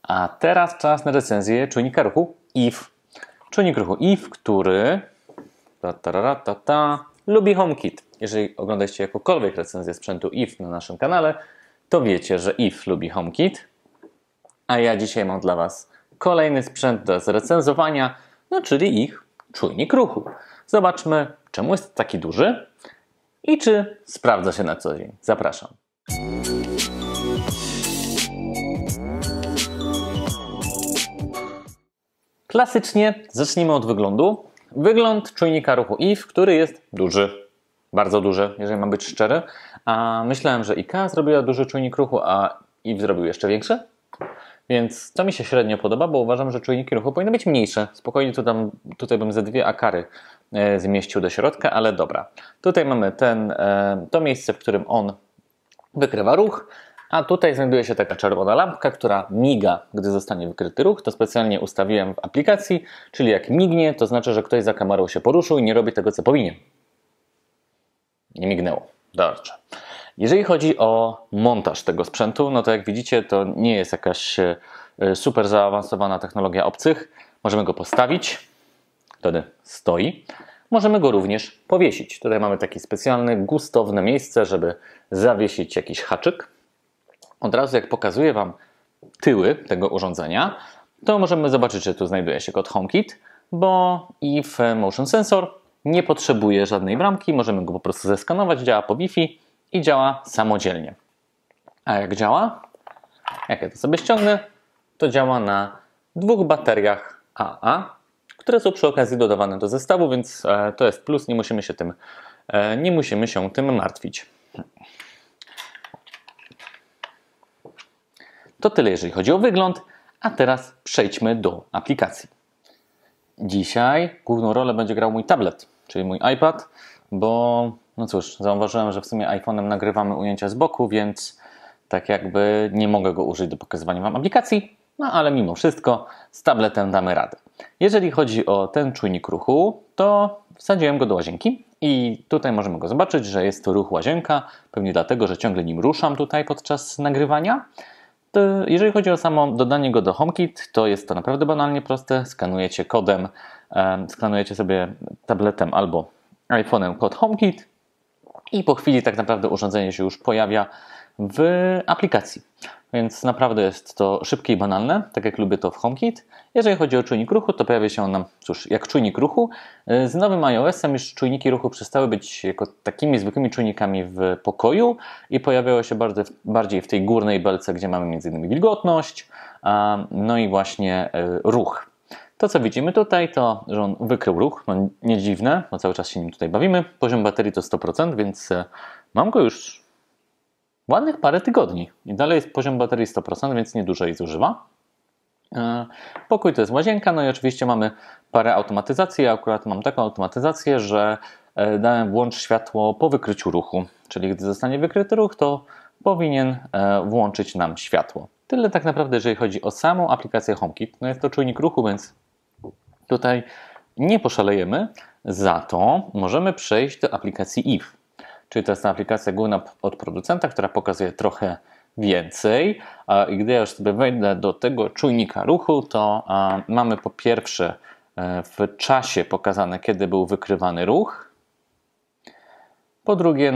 A teraz czas na recenzję czujnika ruchu IF. Czujnik ruchu IF, który lubi HomeKit. Jeżeli oglądacie jakąkolwiek recenzję sprzętu IF na naszym kanale, to wiecie, że IF lubi HomeKit. A ja dzisiaj mam dla Was kolejny sprzęt do zrecenzowania, czyli ich czujnik ruchu. Zobaczmy, czemu jest taki duży i czy sprawdza się na co dzień. Zapraszam. Klasycznie zacznijmy od wyglądu. Wygląd czujnika ruchu IF, który jest duży. Bardzo duży, jeżeli mam być szczery. A myślałem, że IKEA zrobiła duży czujnik ruchu, a IF zrobił jeszcze większy. Więc to mi się średnio podoba, bo uważam, że czujniki ruchu powinny być mniejsze. Spokojnie tutaj bym ze 2 akary zmieścił do środka, ale dobra. Tutaj mamy to miejsce, w którym on wykrywa ruch, a tutaj znajduje się taka czerwona lampka, która miga, gdy zostanie wykryty ruch. To specjalnie ustawiłem w aplikacji, czyli jak mignie, to znaczy, że ktoś za kamerą się poruszył i nie robi tego, co powinien. Nie mignęło. Dobrze. Jeżeli chodzi o montaż tego sprzętu, no to jak widzicie, to nie jest jakaś super zaawansowana technologia obcych. Możemy go postawić, wtedy stoi. Możemy go również powiesić. Tutaj mamy takie specjalne, gustowne miejsce, żeby zawiesić jakiś haczyk. Od razu jak pokazuję Wam tyły tego urządzenia, to możemy zobaczyć, że tu znajduje się kod HomeKit, bo IF Motion Sensor nie potrzebuje żadnej bramki. Możemy go po prostu zeskanować, działa po Wi-Fi i działa samodzielnie. A jak działa? Jak ja to sobie ściągnę, to działa na 2 bateriach AA, które są przy okazji dodawane do zestawu, więc to jest plus, nie musimy się tym martwić. To tyle, jeżeli chodzi o wygląd, a teraz przejdźmy do aplikacji. Dzisiaj główną rolę będzie grał mój tablet, czyli mój iPad, bo no cóż, zauważyłem, że w sumie iPhone'em nagrywamy ujęcia z boku, więc tak jakby nie mogę go użyć do pokazywania Wam aplikacji, no ale mimo wszystko z tabletem damy radę. Jeżeli chodzi o ten czujnik ruchu, to wsadziłem go do łazienki i tutaj możemy go zobaczyć, że jest to ruch łazienka, pewnie dlatego, że ciągle nim ruszam tutaj podczas nagrywania. Jeżeli chodzi o samo dodanie go do HomeKit, to jest to naprawdę banalnie proste. Skanujecie kodem, skanujecie sobie tabletem albo iPhone'em kod HomeKit i po chwili tak naprawdę urządzenie się już pojawia w aplikacji. Więc naprawdę jest to szybkie i banalne, tak jak lubię to w HomeKit. Jeżeli chodzi o czujnik ruchu, to pojawia się on nam, jak czujnik ruchu. Z nowym iOS-em już czujniki ruchu przestały być jako takimi zwykłymi czujnikami w pokoju i pojawiały się bardziej w tej górnej belce, gdzie mamy m.in. wilgotność, no i właśnie ruch. To, co widzimy tutaj, to, że on wykrył ruch. No, nie dziwne, bo cały czas się nim tutaj bawimy. Poziom baterii to 100%, więc mam go już ładnych parę tygodni. I dalej jest poziom baterii 100%, więc niedużo jej zużywa. Pokój to jest łazienka, no i oczywiście mamy parę automatyzacji. Ja akurat mam taką automatyzację, że dałem włącz światło po wykryciu ruchu. Czyli gdy zostanie wykryty ruch, to powinien włączyć nam światło. Tyle tak naprawdę, jeżeli chodzi o samą aplikację HomeKit. No jest to czujnik ruchu, więc tutaj nie poszalejemy. Za to możemy przejść do aplikacji IF. Czyli to jest ta aplikacja główna od producenta, która pokazuje trochę więcej. I gdy ja już sobie wejdę do tego czujnika ruchu, to mamy po pierwsze w czasie pokazane, kiedy był wykrywany ruch. Po drugie,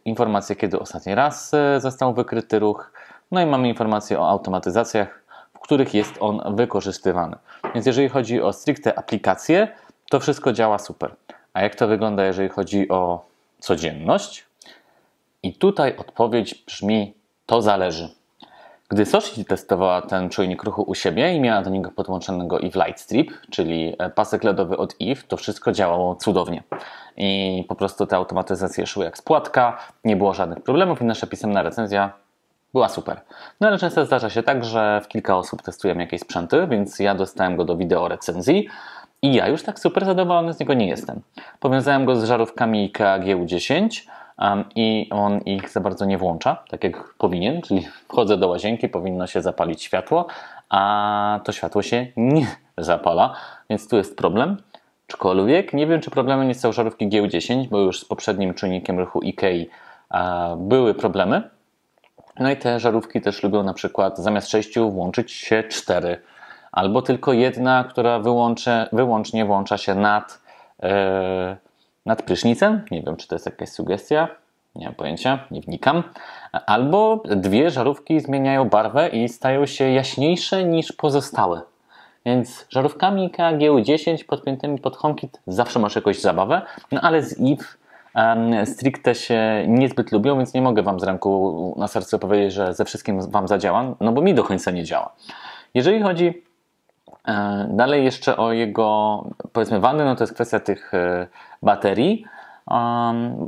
informacje, kiedy ostatni raz został wykryty ruch. No i mamy informacje o automatyzacjach, w których jest on wykorzystywany. Więc jeżeli chodzi o stricte aplikację, to wszystko działa super. A jak to wygląda, jeżeli chodzi o codzienność? I tutaj odpowiedź brzmi: to zależy. Gdy Soshi testowała ten czujnik ruchu u siebie i miała do niego podłączonego IF Lightstrip, czyli pasek LEDowy od IF, to wszystko działało cudownie. I po prostu te automatyzacje szły jak z płatka, nie było żadnych problemów i nasza pisemna recenzja była super. No ale często zdarza się tak, że w kilka osób testujemy jakieś sprzęty, więc ja dostałem go do wideo recenzji i ja już tak super zadowolony z niego nie jestem. Powiązałem go z żarówkami IKEA GU10 i on ich za bardzo nie włącza, tak jak powinien, czyli wchodzę do łazienki, powinno się zapalić światło, a to światło się nie zapala, więc tu jest problem. Aczkolwiek nie wiem, czy problemem nie są żarówki GU10, bo już z poprzednim czujnikiem ruchu IKEA były problemy. No i te żarówki też lubią na przykład zamiast 6 włączyć się 4. Albo tylko jedna, która wyłącznie włącza się nad prysznicem. Nie wiem, czy to jest jakaś sugestia. Nie mam pojęcia, nie wnikam. Albo dwie żarówki zmieniają barwę i stają się jaśniejsze niż pozostałe. Więc żarówkami KGU10 podpiętymi pod HomeKit zawsze masz jakąś zabawę. No ale z Eve stricte się niezbyt lubią, więc nie mogę Wam z ręku na sercu powiedzieć, że ze wszystkim Wam zadziała, no bo mi do końca nie działa. Jeżeli chodzi dalej jeszcze o jego, powiedzmy, wady, no to jest kwestia tych baterii.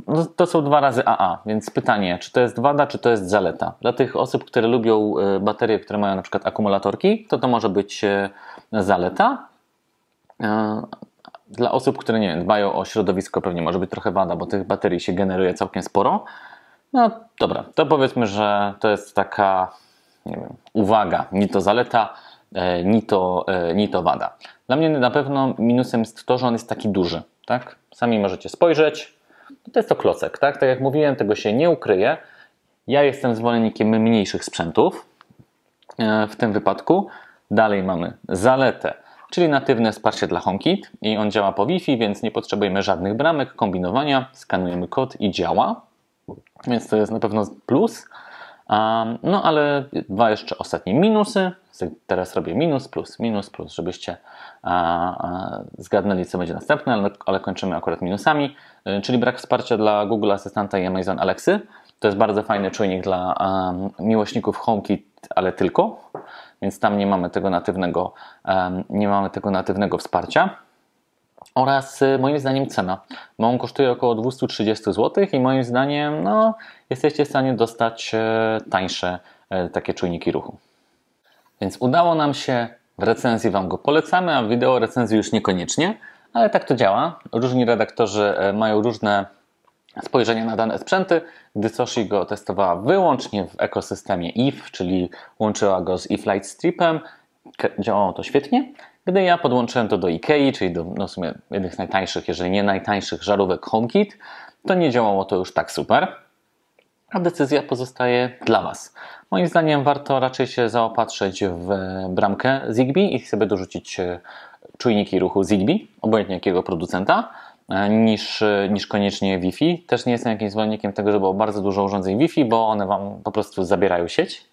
No to są 2 razy AA, więc pytanie, czy to jest wada, czy to jest zaleta? Dla tych osób, które lubią baterie, które mają na przykład akumulatorki, to może być zaleta. Dla osób, które nie wiem, dbają o środowisko, pewnie może być trochę wada, bo tych baterii się generuje całkiem sporo. No dobra, to powiedzmy, że to jest taka, nie wiem, uwaga, ni to zaleta, ni to wada. Dla mnie na pewno minusem jest to, że on jest taki duży. Tak? Sami możecie spojrzeć. To jest to klocek. Tak jak mówiłem, tego się nie ukryje. Ja jestem zwolennikiem mniejszych sprzętów w tym wypadku. Dalej mamy zaletę, czyli natywne wsparcie dla HomeKit i on działa po Wi-Fi, więc nie potrzebujemy żadnych bramek, kombinowania. Skanujemy kod i działa. Więc to jest na pewno plus. No ale 2 jeszcze ostatnie minusy. Teraz robię minus, plus, żebyście zgadnęli, co będzie następne, ale kończymy akurat minusami. Czyli brak wsparcia dla Google Asystanta i Amazon Alexy. To jest bardzo fajny czujnik dla miłośników HomeKit, ale tylko. Więc tam nie mamy tego natywnego wsparcia. Oraz moim zdaniem cena, bo on kosztuje około 230 zł i moim zdaniem jesteście w stanie dostać tańsze takie czujniki ruchu. Więc udało nam się, w recenzji Wam go polecamy, a w wideo recenzji już niekoniecznie, ale tak to działa. Różni redaktorzy mają różne spojrzenia na dane sprzęty. Gdy Soshi go testowała wyłącznie w ekosystemie Eve, czyli łączyła go z Eve Lightstripem, działało to świetnie. Gdy ja podłączyłem to do IKEA, czyli do w sumie jednych z najtańszych, jeżeli nie najtańszych żarówek HomeKit, to nie działało to już tak super. A decyzja pozostaje dla Was. Moim zdaniem warto raczej się zaopatrzyć w bramkę Zigbee i sobie dorzucić czujniki ruchu Zigbee, obojętnie jakiego producenta, niż koniecznie Wi-Fi. Też nie jestem jakimś zwolennikiem tego, żeby było bardzo dużo urządzeń Wi-Fi, bo one Wam po prostu zabierają sieć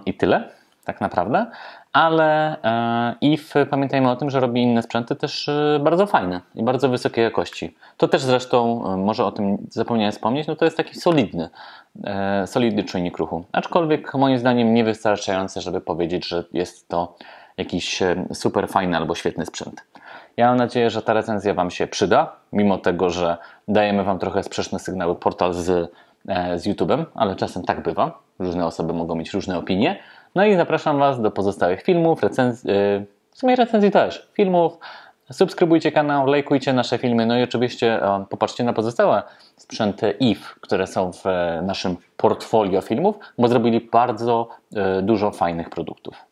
i tyle, tak naprawdę. Ale Eve, pamiętajmy o tym, że robi inne sprzęty też bardzo fajne i bardzo wysokiej jakości. To też zresztą, może o tym zapomniałem wspomnieć, no to jest taki solidny czujnik ruchu. Aczkolwiek moim zdaniem niewystarczający, żeby powiedzieć, że jest to jakiś super fajny albo świetny sprzęt. Ja mam nadzieję, że ta recenzja Wam się przyda, mimo tego, że dajemy Wam trochę sprzeczne sygnały portal z YouTube'em, ale czasem tak bywa. Różne osoby mogą mieć różne opinie. No i zapraszam Was do pozostałych filmów, w sumie recenzji też, filmów. Subskrybujcie kanał, lajkujcie nasze filmy, no i oczywiście popatrzcie na pozostałe sprzęty Eve, które są w naszym portfolio filmów, bo zrobili bardzo dużo fajnych produktów.